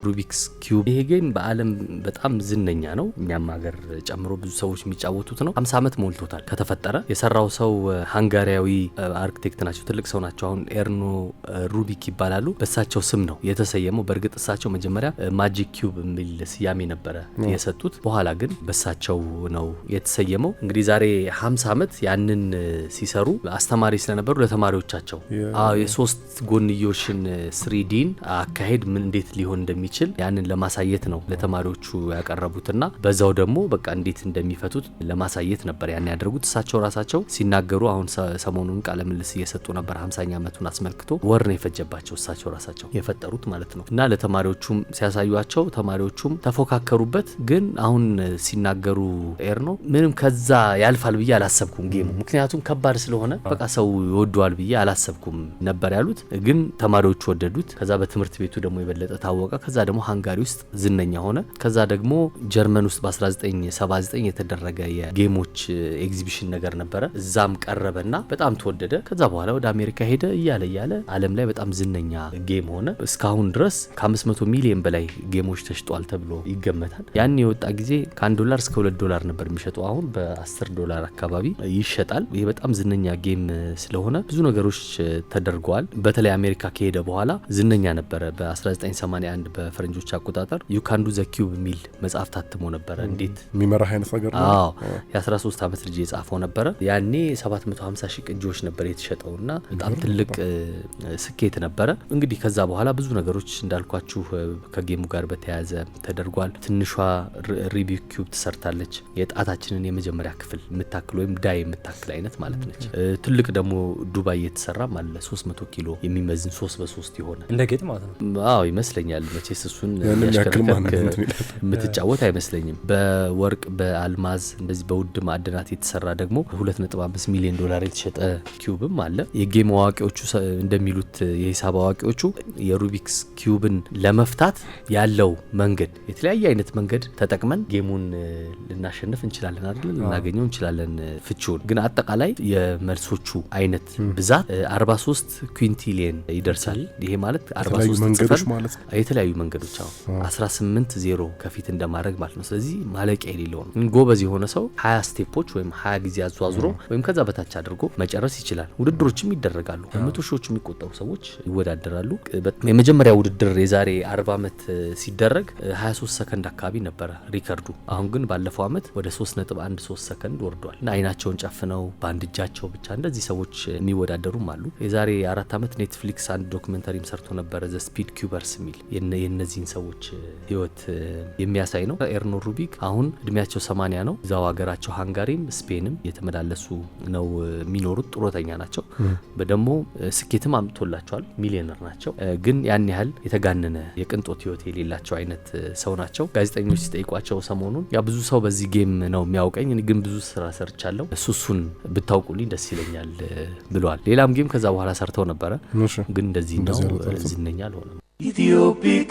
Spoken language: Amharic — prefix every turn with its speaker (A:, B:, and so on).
A: ሩቢክስ ኪዩብ ይሄ ጌም በአለም በጣም ዝነኛ ነው። እኛም ሀገር ጨምሮ ብዙ ሰዎች የሚጫወቱት ነው። 50 አመት ሞልቶታል ከተፈጠረ። የሰራው ሰው ሃንጋሪያዊ አርኪቴክት ናቸው። ትልቅ ሰው ናቸው። አሁን ኤርኖ ሩቢክ ይባላሉ። በሳቸው ስም ነው የተሰየመው። በእርግጥ እሳቸው መጀመሪያ ማጂክ ኪዩብ የሚል ስያሜ ነበረ የሰጡት። በኋላ ግን በሳቸው ነው የተሰየመው። እንግዲህ ዛሬ 50 አመት ያንን ሲሰሩ አስተማሪ ስለነበሩ ለተማሪዎቻቸው የሶስት ጎንዮሽን 3ዲን አካሄድ ምን እንዴት ሊሆን እንደሚችል ያንን ለማሳየት ነው ለተማሪዎቹ ያቀረቡትና በዛው ደግሞ በቃ እንዴት እንደሚፈቱት ለማሳየት ነበር ያን ያደርጉት። እሳቸው ራሳቸው ሲናገሩ አሁን ሰሞኑን ቃለ ምልልስ እየሰጡ ነበር። 50ኛ አመቱን አስመልክቶ ወር ነው የፈጀባቸው እሳቸው ራሳቸው የፈጠሩት ማለት ነው። እና ለተማሪዎቹም ሲያሳዩአቸው ተማሪዎቹም ተፎካከሩበት። ግን አሁን ሲናገሩ ኤርኖ ምንም ከዛ ያልፋል ብዬ አላሰብኩም ጌሙ፣ ምክንያቱም ከባድ ስለሆነ በቃ ሰው ይወደዋል ብዬ አላሰብኩም ነበር ያሉት። ግን ተማሪዎቹ ወደዱት። ከዛ በትምህርት ቤቱ ደግሞ የበለጠ ታወቀ። ከዛ ደግሞ ሃንጋሪ ውስጥ ዝነኛ ሆነ። ከዛ ደግሞ ጀርመን ውስጥ በ1979 የተደረገ የጌሞች ኤግዚቢሽን ነገር ነበረ። እዛም ቀረበና በጣም ተወደደ። ከዛ በኋላ ወደ አሜሪካ ሄደ። እያለ ዓለም ላይ በጣም ዝነኛ ጌም ሆነ። እስካሁን ድረስ ከ500 ሚሊዮን በላይ ጌሞች ተሽጧል ተብሎ ይገመታል። ያን የወጣ ጊዜ $1 እስከ $2 ነበር የሚሸጠው። አሁን $10 አካባቢ ይሸጣል። ይሄ በጣም ዝነኛ ጌም ስለሆነ ብዙ ነገሮች ተደርገዋል። በተለይ አሜሪካ ከሄደ በኋላ ዝነኛ ነበረ። በ1981 በፈረንጆች አቆጣጠር ዩ ካን ዱ ዘ ኪዩብ የሚል መጽሐፍ ታትሞ ነበረ። እንዴት
B: የሚመራህ አይነት ነገር ነው።
A: የ13 አመት ልጅ የጻፈው ነበረ። ያኔ 750 ሺህ ቅጂዎች ነበር የተሸጠውና በጣም ትልቅ ስኬት ነበረ። እንግዲህ ከዛ በኋላ ብዙ ነገሮች እንዳልኳችሁ ከጌሙ ጋር በተያያዘ ተደርጓል። ትንሿ ሩቢክ ኪዩብ ተሰርታለች። የጣታችንን የመጀመሪያ ክፍል የምታክል ወይም ዳይ የምታክል አይነት ማለት ነች። ትልቅ ደግሞ ዱባይ የተሰራ አለ 300 ኪሎ የሚመዝን 3x3 የሆነ
C: እንደ ጌጥ ማለት ነው።
A: አዎ ይመስለኛል። መቼስ እሱን የምትጫወት አይመስለኝም። በወርቅ በአልማዝ እንደዚህ በውድ ማዕድናት የተሰራ ደግሞ $2.5 ሚሊዮን የተሸጠ ኪዩብም አለ። የጌም አዋቂዎቹ እንደሚሉት የሂሳብ አዋቂዎቹ የሩቢክስ ኪዩብን ለመፍታት ያለው መንገድ የተለያየ አይነት መንገድ ተጠቅመን ጌሙን ልናሸንፍ እንችላለን አይደል? ልናገኘው እንችላለን ፍቺውን። ግን አጠቃላይ የመልሶቹ አይነት ብዛት 43 ኩንቲሊየን ይደርሳል። ይሄ ማለት 43 ጽፈር ማለት ነው። የተለያዩ መንገዶች 18-0 ከፊት እንደማድረግ ማለት ነው። ስለዚህ ማለቂያ የሌለው ነው። ጎበዝ የሆነ ሰው 20 ስቴፖች ወይም 20 ጊዜ አዟዙሮ ወይም ከዛ በታች አድርጎ መጨረስ ይችላል። ውድድሮችም ይደረጋሉ። በመቶ ሺዎች የሚቆጠሩ ሰዎች ይወዳደራሉ። የመጀመሪያ ውድድር የዛሬ 40 አመት ሲደረግ 23 ሰከንድ አካባቢ ነበረ ሪከርዱ። አሁን ግን ባለፈው አመት ወደ 3.13 ሰከንድ ወርዷል። እና አይናቸውን ጨፍነው በአንድ እጃቸው ብቻ እንደዚህ ሰዎች የሚወዳደሩም አሉ። የዛሬ 4 አመት ኔትፍሊክስ አንድ ዶክመንተሪም ሰርቶ ነበረ ዘ ስፒድ ኪዩበርስ የሚል የነዚህን ሰዎች ህይወት የሚያሳይ ነው። ኤርኖ ሩቢክ አሁን እድሜያቸው 80 ነው። እዛው ሀገራቸው ሃንጋሪም ስፔንም የተመላለሱ ነው የሚኖሩት። ጡረተኛ ናቸው። በደሞ ስኬትም አምጥቶላቸዋል። ሚሊዮነር ናቸው። ግን ያን ያህል የተጋነነ የቅንጦት ህይወት የሌላቸው አይነት ሰው ናቸው። ጋዜጠኞች ሲጠይቋቸው ሰሞኑን ያ ብዙ ሰው በዚህ ጌም ነው የሚያውቀኝ፣ ግን ብዙ ስራ ሰርቻለሁ፣ እሱን ብታውቁልኝ ደስ ይለኛል ብለዋል። ሌላም ጌም ከዛ በኋላ ሰርተው ነበረ፣ ግን እንደዚህ ነው ዝነኛ አልሆነም። Ethiopia